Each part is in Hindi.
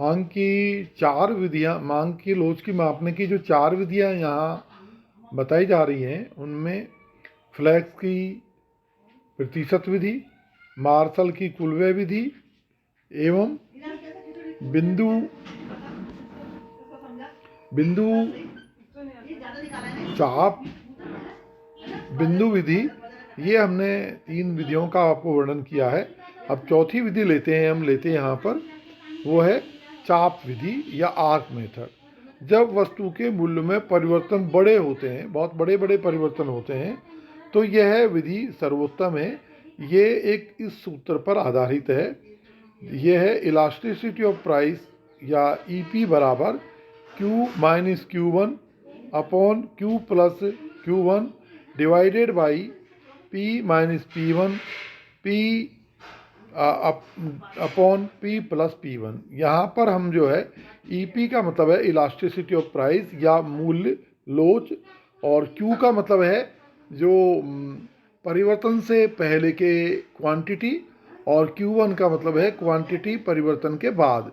मांग की चार विधियां, मांग की लोच की मापने की जो चार विधियां यहाँ बताई जा रही हैं, उनमें फ्लैक्स की प्रतिशत विधि, मार्शल की कुलवे विधि एवं बिंदु बिंदु चाप बिंदु विधि, ये हमने तीन विधियों का आपको वर्णन किया है। अब चौथी विधि लेते हैं, हम लेते हैं यहाँ पर, वो है चाप विधि या आर्क मेथड। जब वस्तु के मूल्य में परिवर्तन बड़े होते हैं, बहुत बड़े बड़े परिवर्तन होते हैं, तो यह विधि सर्वोत्तम है। ये एक इस सूत्र पर आधारित है, यह है इलास्टिसिटी ऑफ प्राइस या ईपी बराबर Q minus Q1 upon Q plus Q1 divided by P minus P1 P upon P plus P1। यहाँ पर हम जो है EP का मतलब है इलास्टिसिटी ऑफ प्राइस या मूल्य लोच, और Q का मतलब है जो परिवर्तन से पहले के क्वांटिटी, और Q1 का मतलब है क्वांटिटी परिवर्तन के बाद।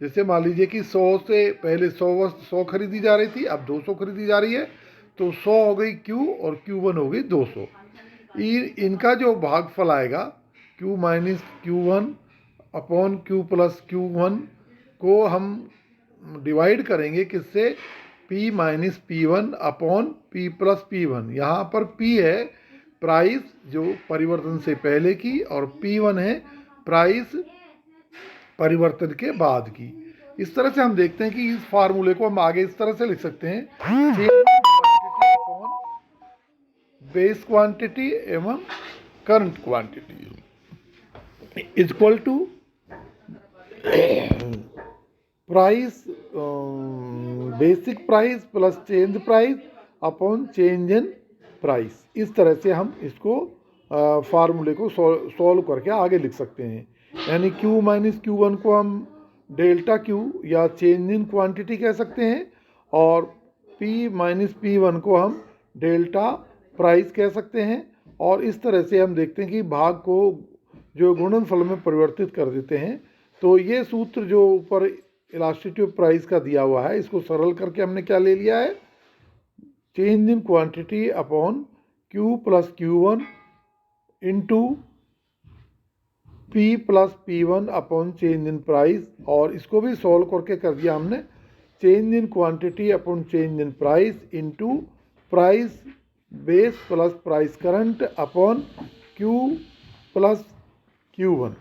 जैसे मान लीजिए कि 100 से पहले 100 खरीदी जा रही थी, अब 200 खरीदी जा रही है, तो 100 हो गई Q और Q1 हो गई 200। इनका जो भागफल आएगा Q minus Q1 upon Q plus Q1 को हम डिवाइड करेंगे किससे, P minus P1 upon P plus P1। यहाँ पर P है प्राइस जो परिवर्तन से पहले की, और P1 है प्राइस परिवर्तन के बाद की। इस तरह से हम देखते हैं कि इस फार्मूले को हम आगे इस तरह से लिख सकते हैं, बेस क्वांटिटी एवं current quantity equal to price, basic price plus change price upon change in price. इस तरह से हम इसको फार्मूले को सॉल्व करके आगे लिख सकते हैं। यानी Q माइनस Q1 को हम डेल्टा Q या चेंज इन क्वांटिटी कह सकते हैं, और P माइनस P1 को हम डेल्टा प्राइस कह सकते हैं। और इस तरह से हम देखते हैं कि भाग को जो गुणनफल में परिवर्तित कर देते हैं। तो ये सूत्र जो ऊपर इलास्टिसिटी ऑफ प्राइस का दिया हुआ है, इसको सरल करके हमने क्या ले लिया है, change in quantity upon Q plus Q1 into P plus P1 upon change in price. और इसको भी सॉल्व करके कर दिया हमने, change in quantity upon change in price into price base plus price current upon Q plus Q1।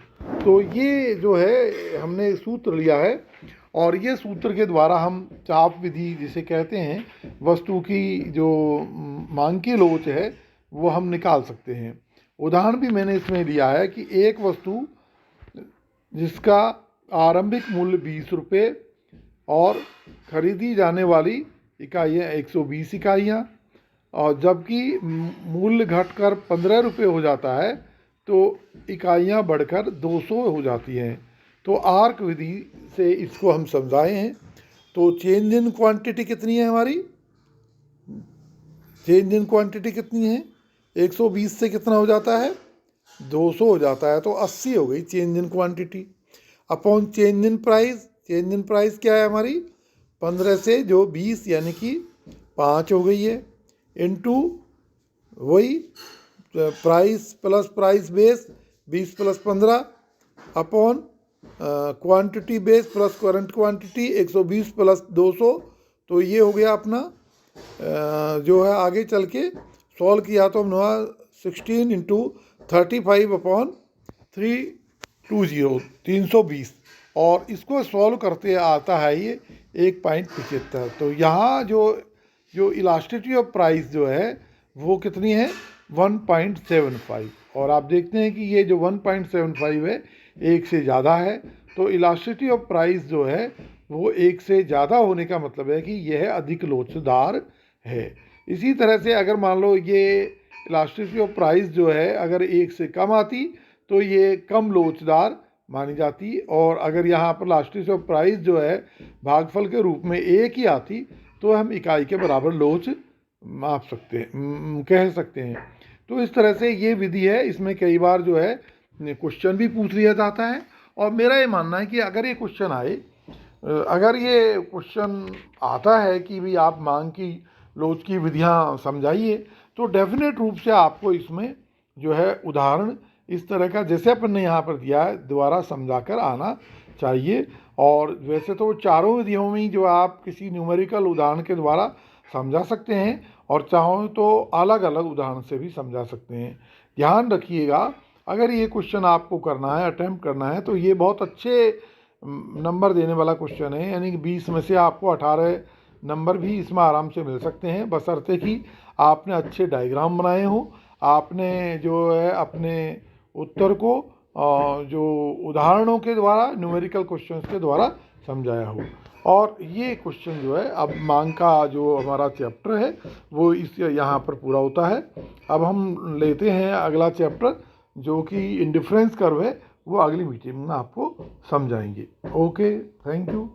तो ये जो है हमने सूत्र लिया है, और ये सूत्र के द्वारा हम चाप विधि जिसे कहते हैं, वस्तु की जो मांग की लोच है वो हम निकाल सकते हैं। उदाहरण भी मैंने इसमें लिया है कि एक वस्तु जिसका आरंभिक मूल्य 20 रुपये और खरीदी जाने वाली इकाइयाँ 120 इकाइयाँ, और जबकि मूल्य घटकर 15 रुपये हो जाता है तो इकाइयाँ बढ़कर 200 हो जाती हैं। तो आर्क विधि से इसको हम समझाए हैं। तो चेंज इन क्वांटिटी कितनी है हमारी, चेंज इन क्वांटिटी कितनी है, 120 से कितना हो जाता है, 200 हो जाता है, तो 80 हो गई change in quantity. Upon change in price, change in price क्या है हमारी, 15 से जो 20 यानी कि 5 हो गई है, इनटू वही price plus price base 20 plus 15 upon quantity base plus current quantity 120 plus 200। तो ये हो गया अपना जो है, आगे चल के सॉल्व किया तो हमने 16 इंटू 35 अपॉन 320 320, और इसको सॉल्व करते आता है ये 1.75। तो यहाँ जो इलास्टिसिटी ऑफ प्राइस जो है वो कितनी है, 1.75। और आप देखते हैं कि ये जो 1.75 है एक से ज़्यादा है, तो इलास्टिसिटी ऑफ प्राइस जो है वो एक से ज़्यादा होने का मतलब है कि यह अधिक लोचदार है। इसी तरह से अगर मान लो ये इलास्टिसिटी ऑफ प्राइस जो है अगर एक से कम आती तो ये कम लोचदार मानी जाती, और अगर यहाँ पर इलास्टिसिटी ऑफ प्राइस जो है भागफल के रूप में एक ही आती तो हम इकाई के बराबर लोच माप सकते हैं, कह सकते हैं। तो इस तरह से ये विधि है, इसमें कई बार जो है क्वेश्चन भी पूछ लिया जाता है। और मेरा ये मानना है कि अगर ये क्वेश्चन आए अगर ये क्वेश्चन आता है कि भाई आप मांग की लोच की विधियां समझाइए, तो डेफिनेट रूप से आपको इसमें जो है उदाहरण इस तरह का जैसे अपन ने यहाँ पर दिया है दोबारा समझा कर आना चाहिए। और वैसे तो चारों विधियों में ही जो आप किसी न्यूमेरिकल उदाहरण के द्वारा समझा सकते हैं, और चाहो तो अलग अलग उदाहरण से भी समझा सकते हैं। ध्यान रखिएगा, अगर ये क्वेश्चन आपको करना है, अटेम्प्ट करना है, तो ये बहुत अच्छे नंबर देने वाला क्वेश्चन है। यानी कि 20 में से आपको 18 नंबर भी इसमें आराम से मिल सकते हैं, बशर्ते कि आपने अच्छे डायग्राम बनाए हों, आपने जो है अपने उत्तर को जो उदाहरणों के द्वारा, न्यूमेरिकल क्वेश्चंस के द्वारा समझाया हो। और ये क्वेश्चन जो है अब मांग का जो हमारा चैप्टर है वो इस यहाँ पर पूरा होता है। अब हम लेते हैं अगला चैप्टर जो कि इंडिफरेंस कर्व है, वो अगली मीटिंग में आपको समझाएंगे। Okay, thank you.